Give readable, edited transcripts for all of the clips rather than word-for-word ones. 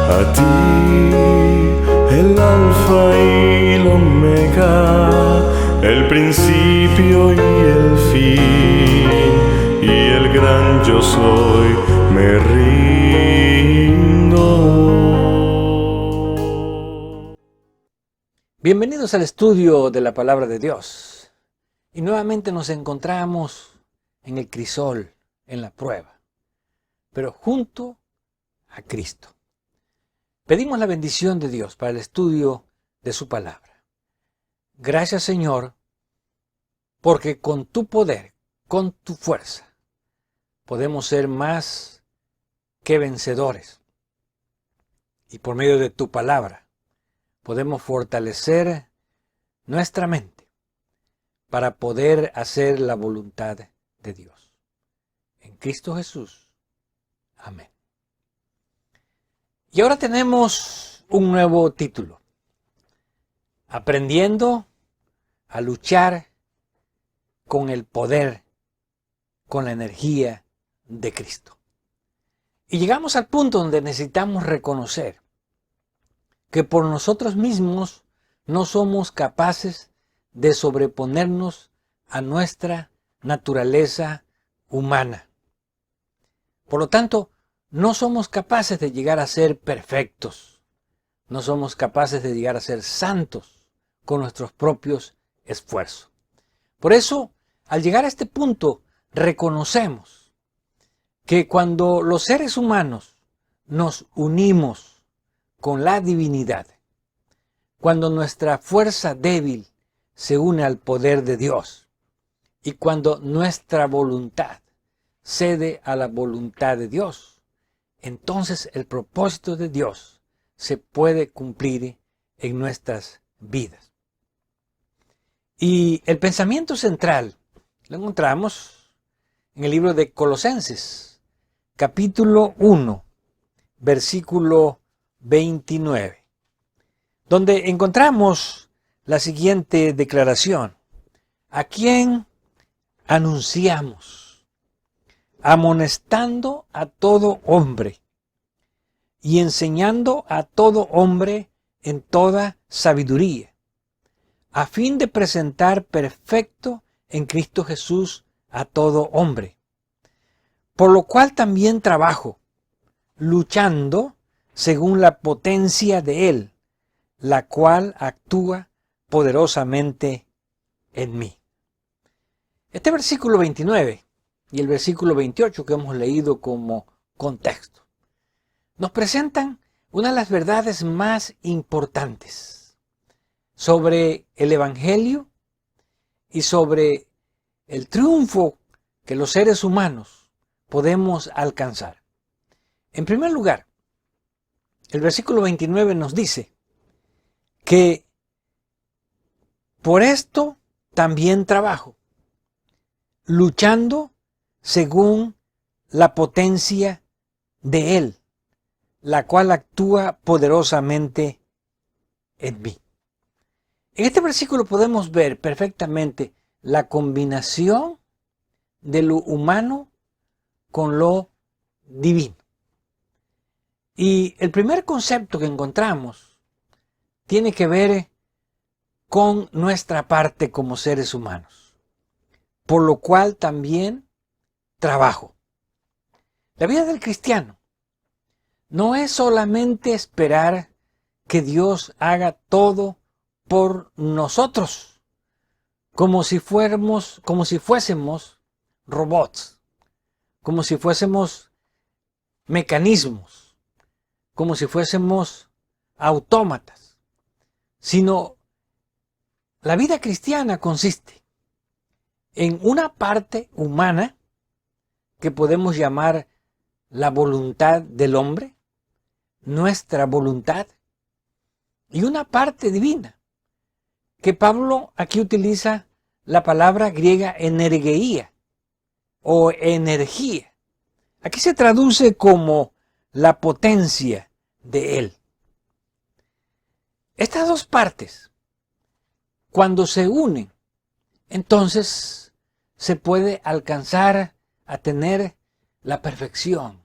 A ti, el alfa y el omega, el principio y el fin, y el gran yo soy, me rindo. Bienvenidos al estudio de la Palabra de Dios. Y nuevamente nos encontramos en el crisol, en la prueba, pero junto a Cristo. Pedimos la bendición de Dios para el estudio de su palabra. Gracias, Señor, porque con tu poder, con tu fuerza, podemos ser más que vencedores. Y por medio de tu palabra, podemos fortalecer nuestra mente para poder hacer la voluntad de Dios. En Cristo Jesús. Amén. Y ahora tenemos un nuevo título. Aprendiendo a luchar con el poder, con la energía de Cristo. Y llegamos al punto donde necesitamos reconocer que por nosotros mismos no somos capaces de sobreponernos a nuestra naturaleza humana. Por lo tanto, no somos capaces de llegar a ser perfectos. No somos capaces de llegar a ser santos con nuestros propios esfuerzos. Por eso, al llegar a este punto, reconocemos que cuando los seres humanos nos unimos con la divinidad, cuando nuestra fuerza débil se une al poder de Dios y cuando nuestra voluntad cede a la voluntad de Dios, entonces el propósito de Dios se puede cumplir en nuestras vidas. Y el pensamiento central lo encontramos en el libro de Colosenses, capítulo 1, versículo 29, donde encontramos la siguiente declaración: ¿a quién anunciamos? Amonestando a todo hombre y enseñando a todo hombre en toda sabiduría, a fin de presentar perfecto en Cristo Jesús a todo hombre. Por lo cual también trabajo, luchando según la potencia de Él, la cual actúa poderosamente en mí. Este versículo 29 y el versículo 28 que hemos leído como contexto nos presentan una de las verdades más importantes sobre el Evangelio y sobre el triunfo que los seres humanos podemos alcanzar. En primer lugar, el versículo 29 nos dice que por esto también trabajo, luchando según la potencia de Él, la cual actúa poderosamente en mí. En este versículo podemos ver perfectamente la combinación de lo humano con lo divino. Y el primer concepto que encontramos tiene que ver con nuestra parte como seres humanos, por lo cual también trabajo. La vida del cristiano no es solamente esperar que Dios haga todo por nosotros, como si fuésemos robots, como si fuésemos mecanismos, como si fuésemos autómatas, sino la vida cristiana consiste en una parte humana que podemos llamar la voluntad del hombre, nuestra voluntad, y una parte divina, que Pablo aquí utiliza la palabra griega energeía o energía. Aquí se traduce como la potencia de Él. Estas dos partes, cuando se unen, entonces se puede alcanzar a tener la perfección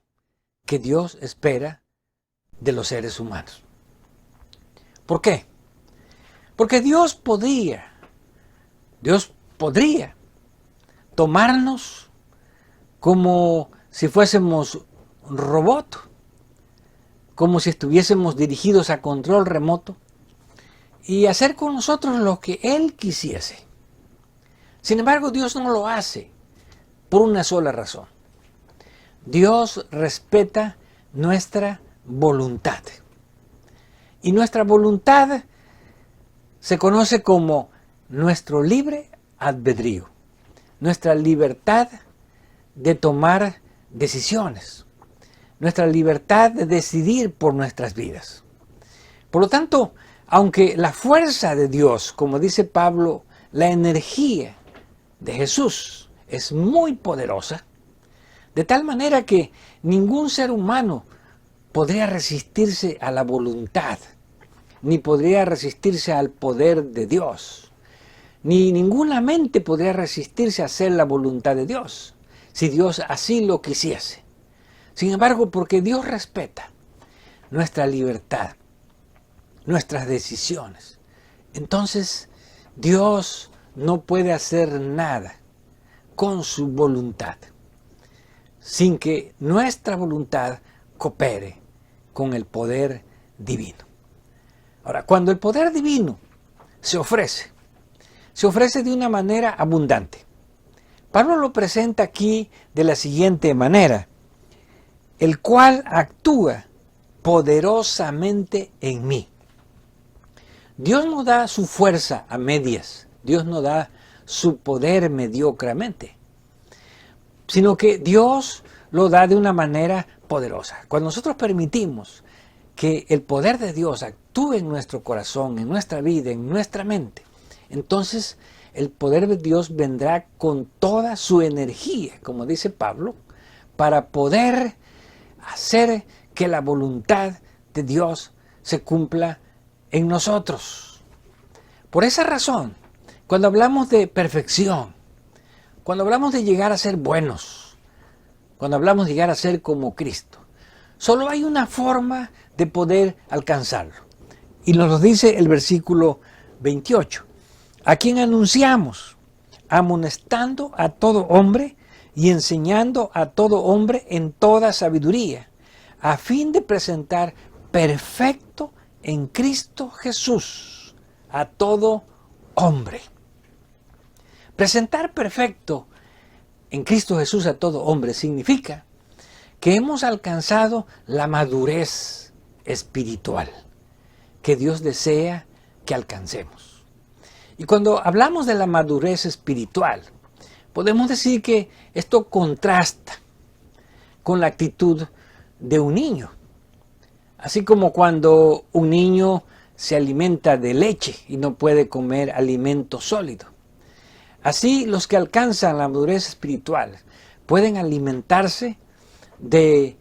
que Dios espera de los seres humanos. ¿Por qué? Porque Dios podría tomarnos como si fuésemos robots, como si estuviésemos dirigidos a control remoto y hacer con nosotros lo que Él quisiese. Sin embargo, Dios no lo hace por una sola razón. Dios respeta nuestra voluntad. Y nuestra voluntad se conoce como nuestro libre albedrío, nuestra libertad de tomar decisiones, nuestra libertad de decidir por nuestras vidas. Por lo tanto, aunque la fuerza de Dios, como dice Pablo, la energía de Jesús es muy poderosa, de tal manera que ningún ser humano podría resistirse a la voluntad, ni podría resistirse al poder de Dios, ni ninguna mente podría resistirse a hacer la voluntad de Dios, si Dios así lo quisiese. Sin embargo, porque Dios respeta nuestra libertad, nuestras decisiones, entonces Dios no puede hacer nada con su voluntad sin que nuestra voluntad coopere con el poder divino. Ahora, cuando el poder divino se ofrece de una manera abundante. Pablo lo presenta aquí de la siguiente manera: el cual actúa poderosamente en mí. Dios no da su fuerza a medias, Dios no da su poder mediocremente, sino que Dios lo da de una manera poderosa. Cuando nosotros permitimos que el poder de Dios actúe en nuestro corazón, en nuestra vida, en nuestra mente, entonces el poder de Dios vendrá con toda su energía, como dice Pablo, para poder hacer que la voluntad de Dios se cumpla en nosotros. Por esa razón, cuando hablamos de perfección, cuando hablamos de llegar a ser buenos, cuando hablamos de llegar a ser como Cristo, solo hay una forma de poder alcanzarlo. Y nos lo dice el versículo 28. A quien anunciamos, amonestando a todo hombre y enseñando a todo hombre en toda sabiduría, a fin de presentar perfecto en Cristo Jesús a todo hombre. Presentar perfecto en Cristo Jesús a todo hombre significa que hemos alcanzado la madurez espiritual que Dios desea que alcancemos. Y cuando hablamos de la madurez espiritual, podemos decir que esto contrasta con la actitud de un niño. Así como cuando un niño se alimenta de leche y no puede comer alimento sólido. Así los que alcanzan la madurez espiritual pueden alimentarse del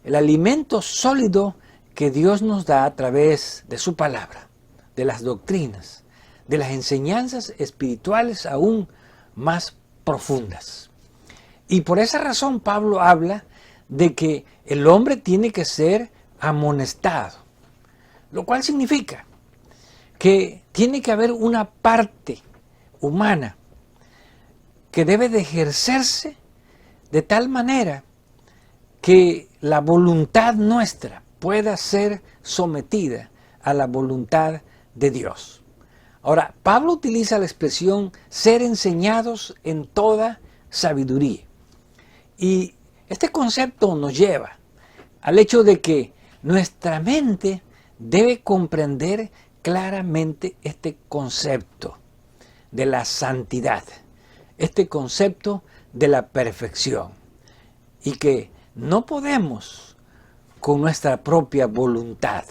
alimento sólido que Dios nos da a través de su palabra, de las doctrinas, de las enseñanzas espirituales aún más profundas. Y por esa razón Pablo habla de que el hombre tiene que ser amonestado, lo cual significa que tiene que haber una parte humana que debe de ejercerse de tal manera que la voluntad nuestra pueda ser sometida a la voluntad de Dios. Ahora, Pablo utiliza la expresión ser enseñados en toda sabiduría. Y este concepto nos lleva al hecho de que nuestra mente debe comprender claramente este concepto de la santidad, este concepto de la perfección, y que no podemos con nuestra propia voluntad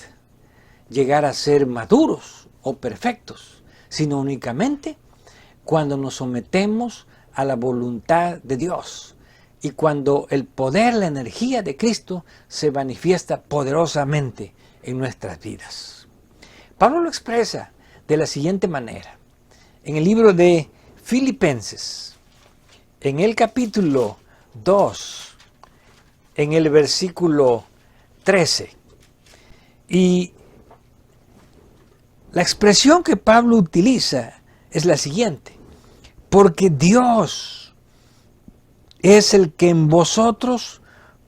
llegar a ser maduros o perfectos, sino únicamente cuando nos sometemos a la voluntad de Dios y cuando el poder, la energía de Cristo se manifiesta poderosamente en nuestras vidas. Pablo lo expresa de la siguiente manera en el libro de Filipenses, en el capítulo 2, en el versículo 13. Y la expresión que Pablo utiliza es la siguiente: porque Dios es el que en vosotros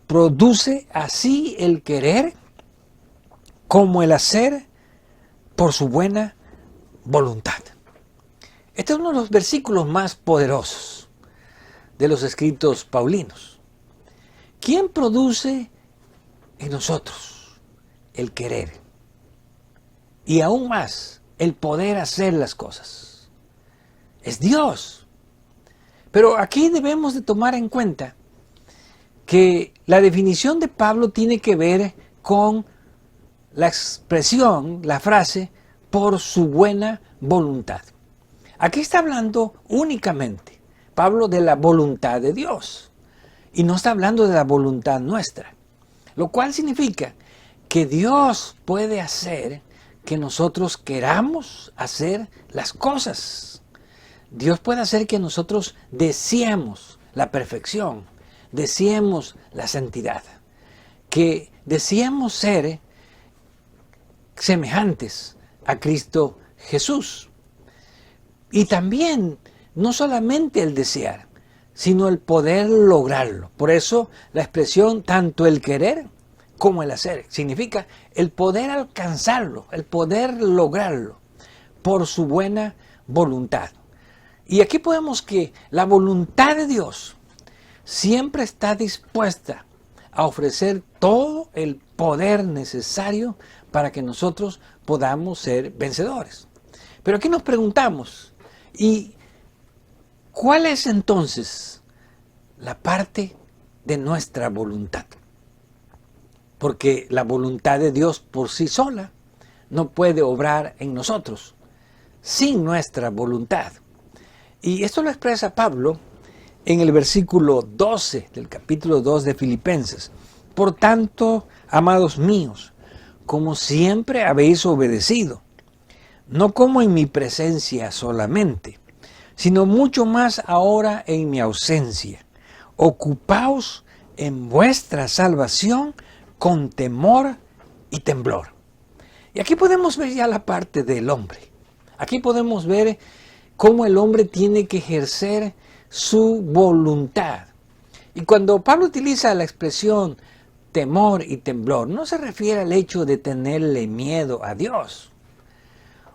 produce así el querer como el hacer por su buena voluntad. Este es uno de los versículos más poderosos de los escritos paulinos. ¿Quién produce en nosotros el querer? Y aún más, el poder hacer las cosas. Es Dios. Pero aquí debemos de tomar en cuenta que la definición de Pablo tiene que ver con la expresión, la frase, por su buena voluntad. Aquí está hablando únicamente Pablo de la voluntad de Dios y no está hablando de la voluntad nuestra, lo cual significa que Dios puede hacer que nosotros queramos hacer las cosas. Dios puede hacer que nosotros deseemos la perfección, deseemos la santidad, que deseemos ser semejantes a Cristo Jesús. Y también, no solamente el desear, sino el poder lograrlo. Por eso la expresión tanto el querer como el hacer significa el poder alcanzarlo, el poder lograrlo por su buena voluntad. Y aquí podemos que la voluntad de Dios siempre está dispuesta a ofrecer todo el poder necesario para que nosotros podamos ser vencedores. Pero aquí nos preguntamos, ¿y cuál es entonces la parte de nuestra voluntad? Porque la voluntad de Dios por sí sola no puede obrar en nosotros sin nuestra voluntad. Y esto lo expresa Pablo en el versículo 12 del capítulo 2 de Filipenses. Por tanto, amados míos, como siempre habéis obedecido, no como en mi presencia solamente, sino mucho más ahora en mi ausencia. Ocupaos en vuestra salvación con temor y temblor. Y aquí podemos ver ya la parte del hombre. Aquí podemos ver cómo el hombre tiene que ejercer su voluntad. Y cuando Pablo utiliza la expresión temor y temblor, no se refiere al hecho de tenerle miedo a Dios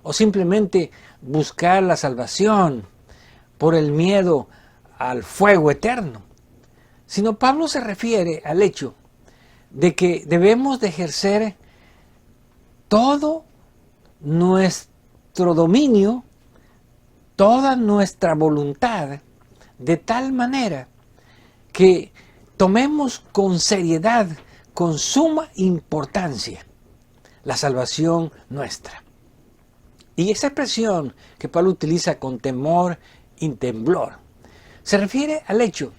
o simplemente buscar la salvación por el miedo al fuego eterno, sino Pablo se refiere al hecho de que debemos de ejercer todo nuestro dominio, toda nuestra voluntad, de tal manera que tomemos con seriedad, con suma importancia, la salvación nuestra. Y esa expresión que Pablo utiliza con temor y temblor se refiere al hecho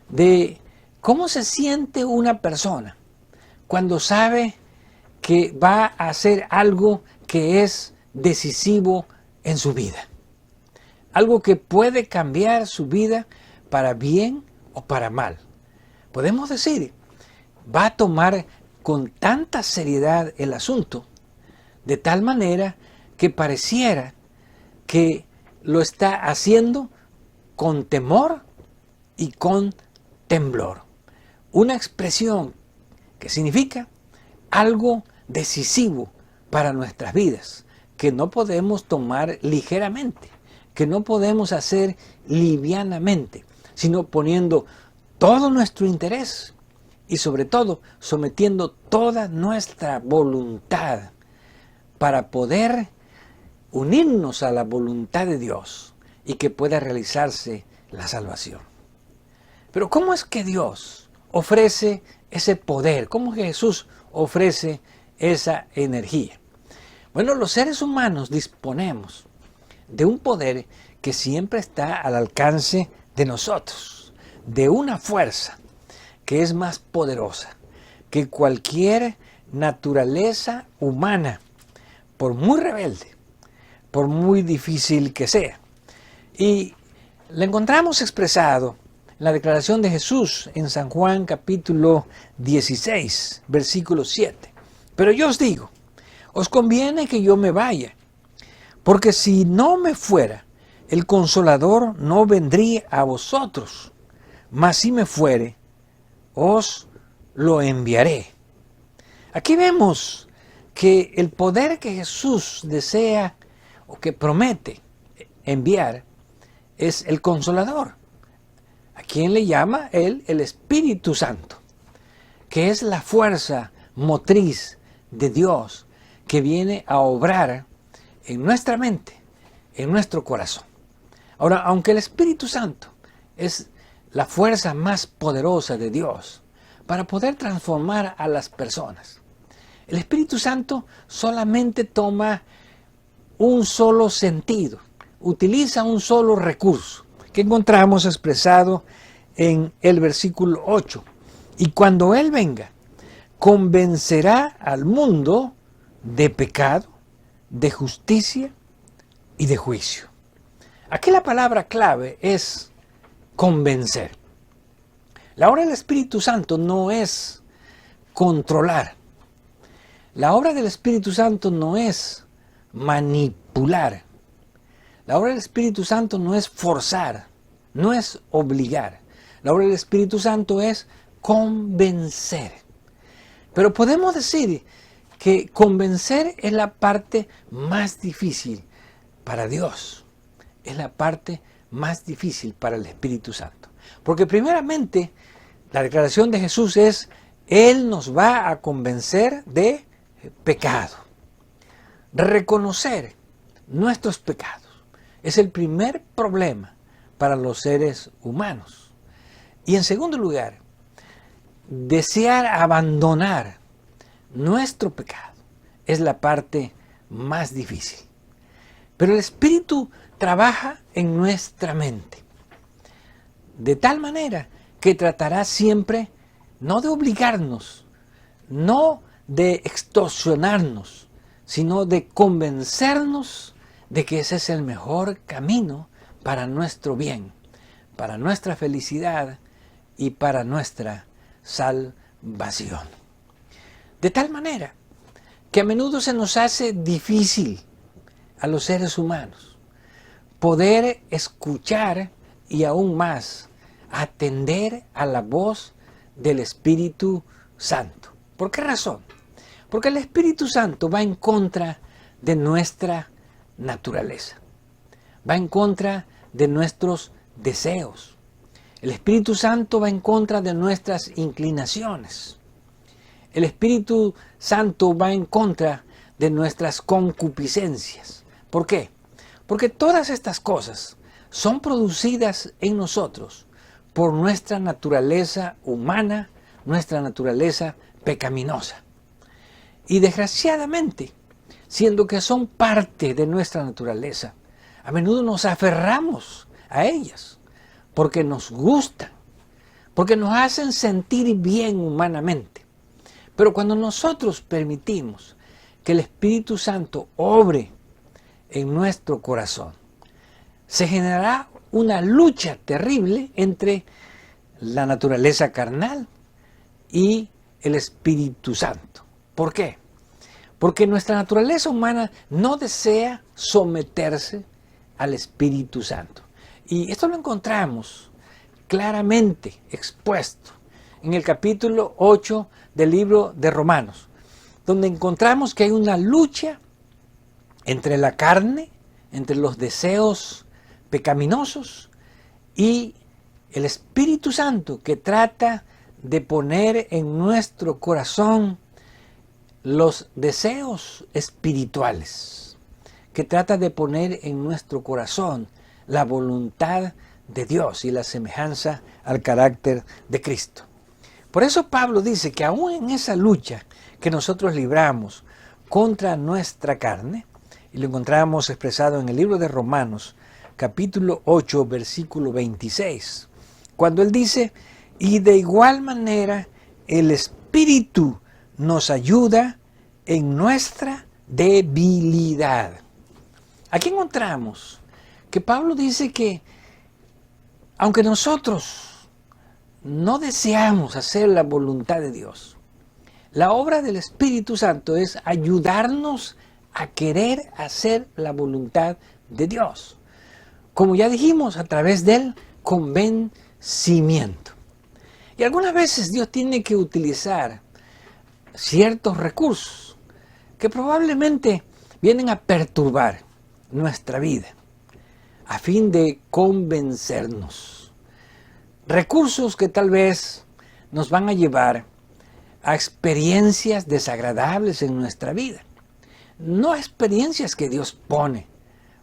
de cómo se siente una persona cuando sabe que va a hacer algo que es decisivo en su vida. Algo que puede cambiar su vida para bien o para mal. Podemos decir, va a tomar con tanta seriedad el asunto, de tal manera que pareciera que lo está haciendo con temor y con temblor. Una expresión que significa algo decisivo para nuestras vidas, que no podemos tomar ligeramente, que no podemos hacer livianamente, sino poniendo todo nuestro interés y sobre todo sometiendo toda nuestra voluntad para poder unirnos a la voluntad de Dios y que pueda realizarse la salvación. Pero ¿cómo es que Dios ofrece ese poder? ¿Cómo que Jesús ofrece esa energía? Bueno, los seres humanos disponemos de un poder que siempre está al alcance de nosotros, de una fuerza que es más poderosa que cualquier naturaleza humana, por muy rebelde, por muy difícil que sea. Y lo encontramos expresado en la declaración de Jesús en San Juan capítulo 16, versículo 7. Pero yo os digo os conviene que yo me vaya, porque si no me fuera, el Consolador no vendría a vosotros, mas si me fuere, os lo enviaré. Aquí vemos que el poder que Jesús desea o que promete enviar es el Consolador. ¿A quién le llama él? El Espíritu Santo, que es la fuerza motriz de Dios que viene a obrar en nuestra mente, en nuestro corazón. Ahora, aunque el Espíritu Santo es la fuerza más poderosa de Dios para poder transformar a las personas, el Espíritu Santo solamente toma un solo sentido, utiliza un solo recurso, que encontramos expresado en el versículo 8. Y cuando Él venga, convencerá al mundo de pecado, de justicia y de juicio. Aquí la palabra clave es convencer. La obra del Espíritu Santo no es controlar. La obra del Espíritu Santo no es manipular. La obra del Espíritu Santo no es forzar, no es obligar. La obra del Espíritu Santo es convencer. Pero podemos decir que convencer es la parte más difícil para Dios. Es la parte más difícil para el Espíritu Santo. Porque primeramente, la declaración de Jesús es, Él nos va a convencer de pecado. Reconocer nuestros pecados es el primer problema para los seres humanos. Y en segundo lugar, desear abandonar nuestro pecado es la parte más difícil. Pero el Espíritu trabaja en nuestra mente, de tal manera que tratará siempre no de obligarnos, no de extorsionarnos, sino de convencernos de que ese es el mejor camino para nuestro bien, para nuestra felicidad y para nuestra salvación. De tal manera que a menudo se nos hace difícil a los seres humanos poder escuchar y aún más atender a la voz del Espíritu Santo. ¿Por qué razón? Porque el Espíritu Santo va en contra de nuestra naturaleza, va en contra de nuestros deseos. El Espíritu Santo va en contra de nuestras inclinaciones. El Espíritu Santo va en contra de nuestras concupiscencias. ¿Por qué? Porque todas estas cosas son producidas en nosotros por nuestra naturaleza humana, nuestra naturaleza pecaminosa. Y desgraciadamente, siendo que son parte de nuestra naturaleza, a menudo nos aferramos a ellas porque nos gustan, porque nos hacen sentir bien humanamente. Pero cuando nosotros permitimos que el Espíritu Santo obre en nuestro corazón, se generará una lucha terrible entre la naturaleza carnal y el Espíritu Santo. ¿Por qué? Porque nuestra naturaleza humana no desea someterse al Espíritu Santo. Y esto lo encontramos claramente expuesto en el capítulo 8 del libro de Romanos, donde encontramos que hay una lucha entre la carne, entre los deseos pecaminosos y el Espíritu Santo, que trata de poner en nuestro corazón los deseos espirituales, que trata de poner en nuestro corazón la voluntad de Dios y la semejanza al carácter de Cristo. Por eso Pablo dice que aún en esa lucha que nosotros libramos contra nuestra carne, y lo encontramos expresado en el libro de Romanos, capítulo 8, versículo 26, cuando él dice, y de igual manera el Espíritu nos ayuda en nuestra debilidad. Aquí encontramos que Pablo dice que aunque nosotros no deseamos hacer la voluntad de Dios, La obra del Espíritu Santo es ayudarnos a querer hacer la voluntad de Dios. Como ya dijimos, a través del convencimiento. Y algunas veces Dios tiene que utilizar ciertos recursos que probablemente vienen a perturbar nuestra vida a fin de convencernos. Recursos que tal vez nos van a llevar a experiencias desagradables en nuestra vida. No experiencias que Dios pone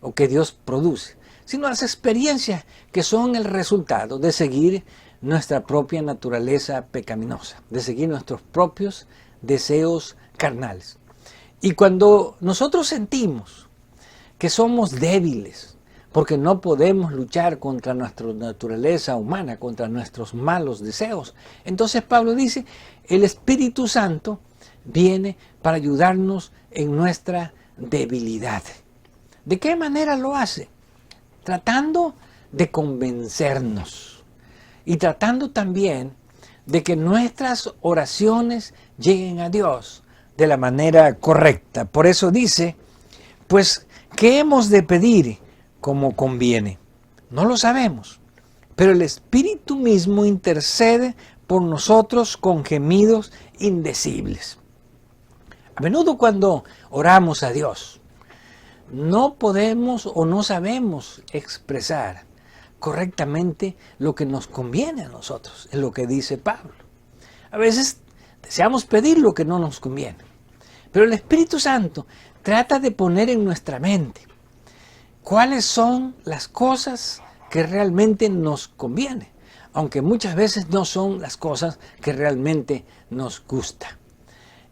o que Dios produce, sino las experiencias que son el resultado de seguir nuestra propia naturaleza pecaminosa, de seguir nuestros propios deseos carnales. Y cuando nosotros sentimos que somos débiles, porque no podemos luchar contra nuestra naturaleza humana, contra nuestros malos deseos, entonces Pablo dice, el Espíritu Santo viene para ayudarnos en nuestra debilidad. ¿De qué manera lo hace? Tratando de convencernos y tratando también de que nuestras oraciones lleguen a Dios de la manera correcta. Por eso dice, pues, ¿qué hemos de pedir como conviene? No lo sabemos, pero el Espíritu mismo intercede por nosotros con gemidos indecibles. A menudo cuando oramos a Dios, no podemos o no sabemos expresar correctamente lo que nos conviene a nosotros, es lo que dice Pablo. A veces deseamos pedir lo que no nos conviene, pero el Espíritu Santo trata de poner en nuestra mente cuáles son las cosas que realmente nos conviene, aunque muchas veces no son las cosas que realmente nos gustan.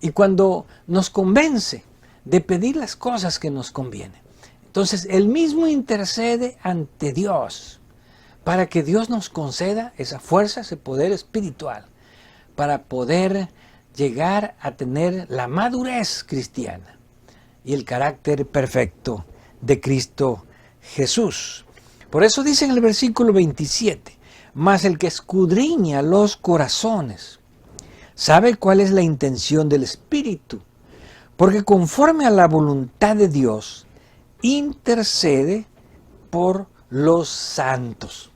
Y cuando nos convence de pedir las cosas que nos convienen, entonces Él mismo intercede ante Dios para que Dios nos conceda esa fuerza, ese poder espiritual, para poder llegar a tener la madurez cristiana y el carácter perfecto de Cristo Jesús. Por eso dice en el versículo 27, mas el que escudriña los corazones sabe cuál es la intención del Espíritu, porque conforme a la voluntad de Dios, intercede por los santos.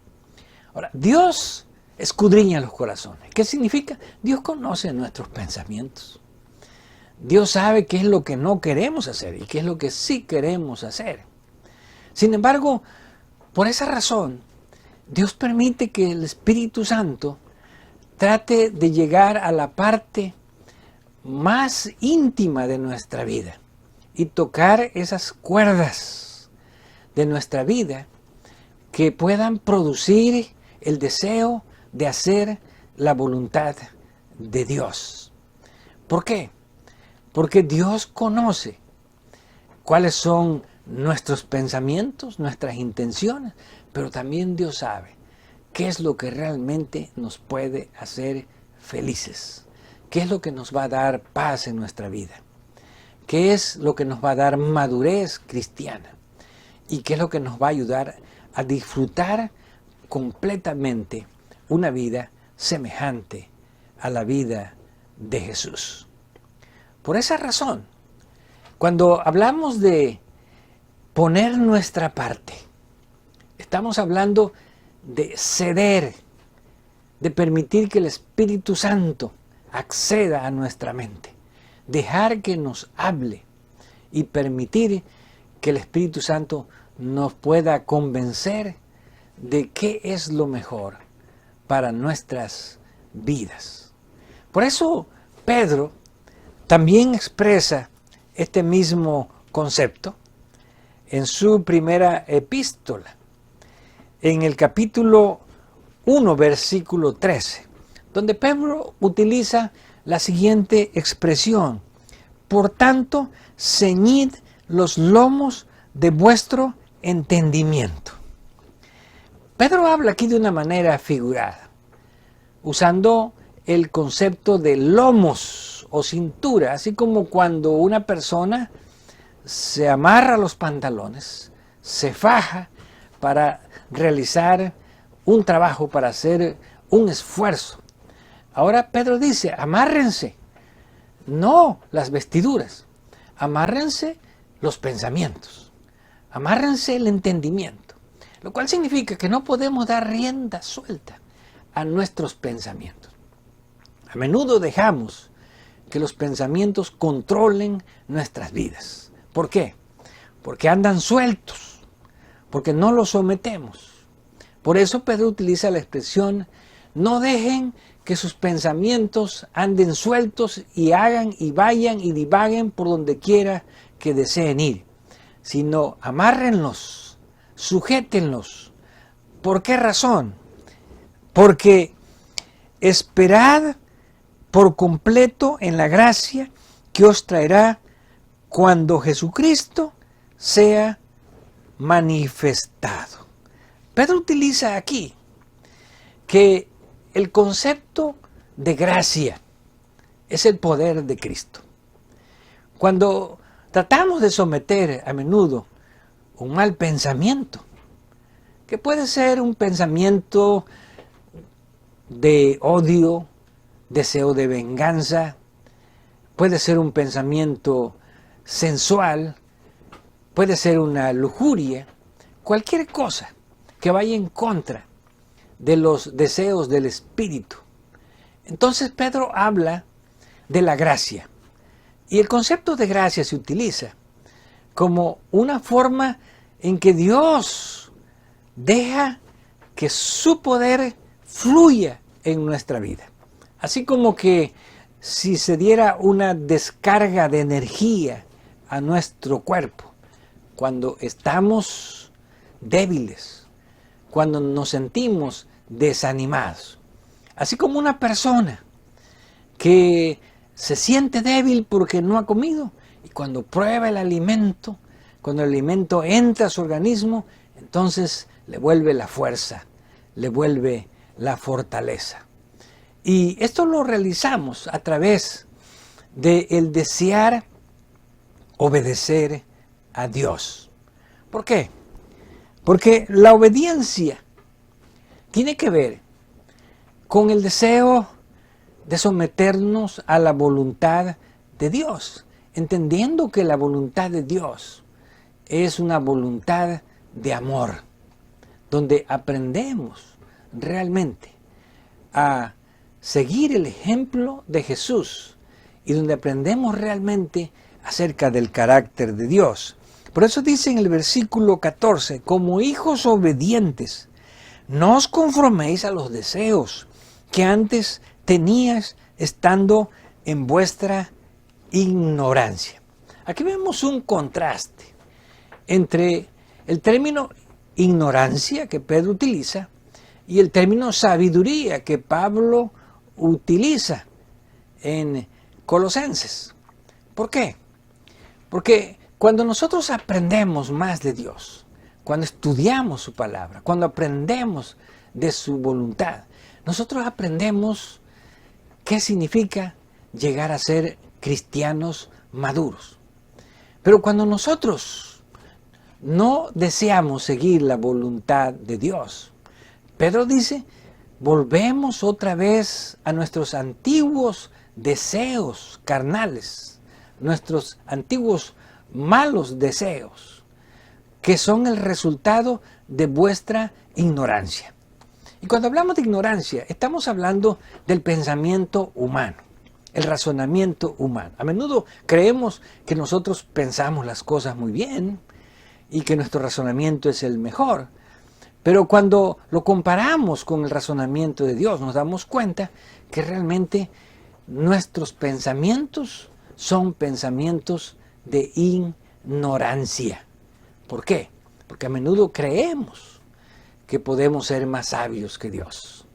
Ahora, Dios escudriña los corazones. ¿Qué significa? Dios conoce nuestros pensamientos. Dios sabe qué es lo que no queremos hacer y qué es lo que sí queremos hacer. Sin embargo, por esa razón, Dios permite que el Espíritu Santo trate de llegar a la parte más íntima de nuestra vida y tocar esas cuerdas de nuestra vida que puedan producir el deseo de hacer la voluntad de Dios. ¿Por qué? Porque Dios conoce cuáles son nuestros pensamientos, nuestras intenciones, pero también Dios sabe qué es lo que realmente nos puede hacer felices, qué es lo que nos va a dar paz en nuestra vida, qué es lo que nos va a dar madurez cristiana y qué es lo que nos va a ayudar a disfrutar completamente una vida semejante a la vida de Jesús. Por esa razón, cuando hablamos de poner nuestra parte, estamos hablando de ceder, de permitir que el Espíritu Santo acceda a nuestra mente, dejar que nos hable y permitir que el Espíritu Santo nos pueda convencer de qué es lo mejor para nuestras vidas. Por eso Pedro también expresa este mismo concepto en su primera epístola, en el capítulo 1, versículo 13, donde Pedro utiliza la siguiente expresión: por tanto, ceñid los lomos de vuestro entendimiento. Pedro habla aquí de una manera figurada, usando el concepto de lomos o cintura, así como cuando una persona se amarra los pantalones, se faja para realizar un trabajo, para hacer un esfuerzo. Ahora Pedro dice, amárrense no las vestiduras, amárrense los pensamientos, amárrense el entendimiento, lo cual significa que no podemos dar rienda suelta a nuestros pensamientos. A menudo dejamos que los pensamientos controlen nuestras vidas. ¿Por qué? Porque andan sueltos, porque no los sometemos. Por eso Pedro utiliza la expresión: no dejen que sus pensamientos anden sueltos y hagan y vayan y divaguen por donde quiera que deseen ir, sino amárrenlos, sujétenlos. ¿Por qué razón? Porque esperad por completo en la gracia que os traerá cuando Jesucristo sea manifestado. Pedro utiliza aquí que el concepto de gracia es el poder de Cristo. Cuando tratamos de someter a menudo un mal pensamiento, que puede ser un pensamiento de odio, deseo de venganza, puede ser un pensamiento sensual, puede ser una lujuria, cualquier cosa que vaya en contra de los deseos del espíritu. Entonces Pedro habla de la gracia. Y el concepto de gracia se utiliza como una forma en que Dios deja que su poder fluya en nuestra vida. Así como que si se diera una descarga de energía a nuestro cuerpo cuando estamos débiles, cuando nos sentimos desanimados. Así como una persona que se siente débil porque no ha comido, y cuando prueba el alimento, cuando el alimento entra a su organismo, entonces le vuelve la fuerza, le vuelve la fortaleza. Y esto lo realizamos a través del desear obedecer a Dios. ¿Por qué? Porque la obediencia tiene que ver con el deseo de someternos a la voluntad de Dios, entendiendo que la voluntad de Dios es una voluntad de amor, donde aprendemos realmente a seguir el ejemplo de Jesús y donde aprendemos realmente acerca del carácter de Dios. Por eso dice en el versículo 14, como hijos obedientes, no os conforméis a los deseos que antes tenías estando en vuestra ignorancia. Aquí vemos un contraste entre el término ignorancia que Pedro utiliza y el término sabiduría que Pablo utiliza en Colosenses. ¿Por qué? Porque cuando nosotros aprendemos más de Dios, cuando estudiamos su palabra, cuando aprendemos de su voluntad, nosotros aprendemos qué significa llegar a ser cristianos maduros. Pero cuando nosotros no deseamos seguir la voluntad de Dios, Pedro dice, volvemos otra vez a nuestros antiguos deseos carnales, nuestros antiguos malos deseos, que son el resultado de vuestra ignorancia. Y cuando hablamos de ignorancia, estamos hablando del pensamiento humano, el razonamiento humano. A menudo creemos que nosotros pensamos las cosas muy bien y que nuestro razonamiento es el mejor. Pero cuando lo comparamos con el razonamiento de Dios, nos damos cuenta que realmente nuestros pensamientos son pensamientos de ignorancia. ¿Por qué? Porque a menudo creemos que podemos ser más sabios que Dios.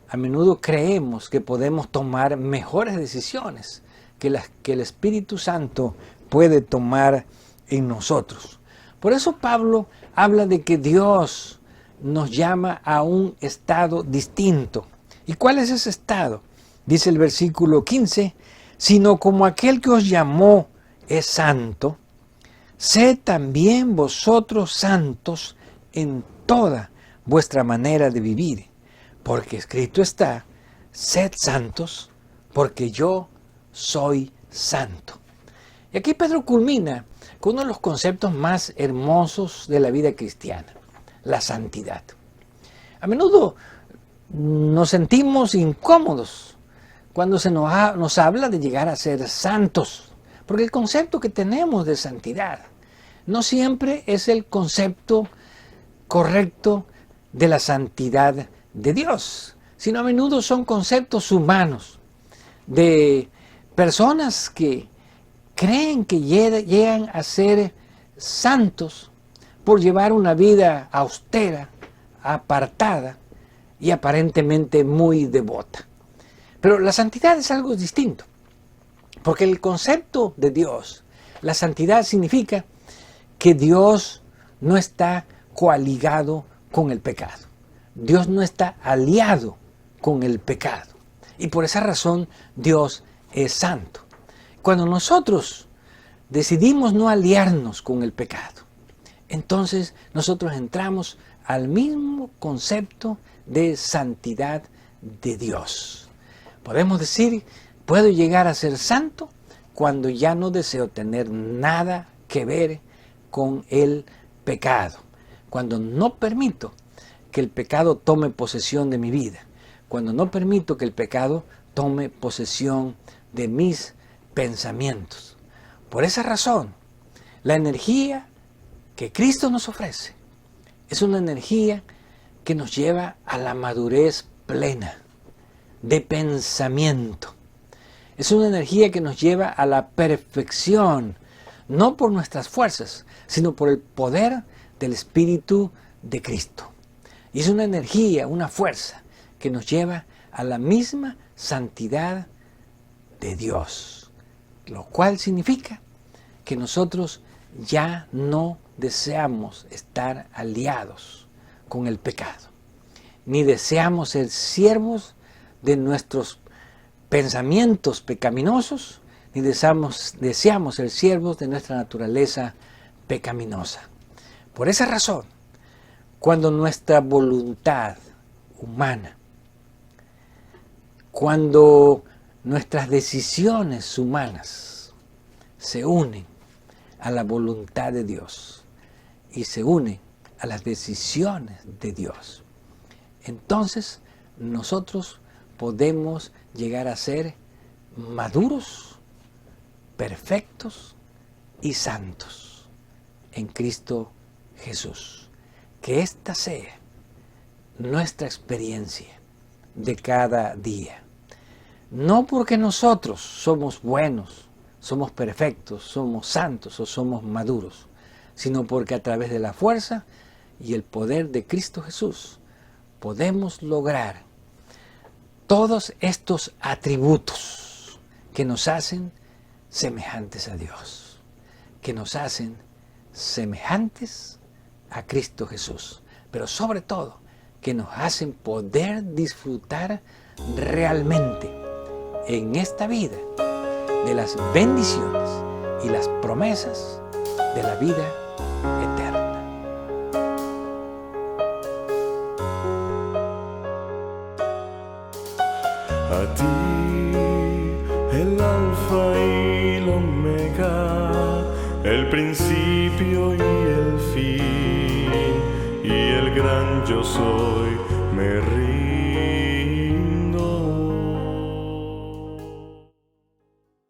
A menudo creemos que podemos tomar mejores decisiones que las que el Espíritu Santo puede tomar en nosotros. Por eso Pablo habla de que Dios nos llama a un estado distinto. ¿Y cuál es ese estado? Dice el versículo 15, sino como aquel que os llamó es santo, sed también vosotros santos en toda vuestra manera de vivir, porque escrito está, sed santos, porque yo soy santo. Y aquí Pedro culmina con uno de los conceptos más hermosos de la vida cristiana, la santidad. A menudo nos sentimos incómodos cuando se nos habla de llegar a ser santos, porque el concepto que tenemos de santidad no siempre es el concepto correcto de la santidad de Dios, sino a menudo son conceptos humanos de personas que creen que llegan a ser santos por llevar una vida austera, apartada y aparentemente muy devota. Pero la santidad es algo distinto, porque el concepto de Dios, la santidad significa que Dios no está coaligado con el pecado. Dios no está aliado con el pecado. Y por esa razón Dios es santo. Cuando nosotros decidimos no aliarnos con el pecado, entonces nosotros entramos al mismo concepto de santidad de Dios. Podemos decir, puedo llegar a ser santo cuando ya no deseo tener nada que ver con el pecado, cuando no permito que el pecado tome posesión de mi vida, cuando no permito que el pecado tome posesión de mis pensamientos. Por esa razón, la energía que Cristo nos ofrece es una energía que nos lleva a la madurez plena de pensamiento. Es una energía que nos lleva a la perfección, no por nuestras fuerzas, sino por el poder del Espíritu de Cristo. Y es una energía, una fuerza que nos lleva a la misma santidad de Dios, lo cual significa que nosotros ya no deseamos estar aliados con el pecado, ni deseamos ser siervos de nuestros pensamientos pecaminosos, ni deseamos ser siervos de nuestra naturaleza pecaminosa. Por esa razón, cuando nuestra voluntad humana, cuando nuestras decisiones humanas se unen a la voluntad de Dios y se unen a las decisiones de Dios, entonces nosotros podemos llegar a ser maduros, perfectos y santos en Cristo Jesús. Que esta sea nuestra experiencia de cada día. No porque nosotros somos buenos, somos perfectos, somos santos o somos maduros, sino porque a través de la fuerza y el poder de Cristo Jesús podemos lograr todos estos atributos que nos hacen semejantes a Dios, que nos hacen semejantes a Cristo Jesús, pero sobre todo que nos hacen poder disfrutar realmente en esta vida de las bendiciones y las promesas de la vida eterna. A ti, el alfa y el omega, el principio y el fin, y el gran yo soy, me rindo.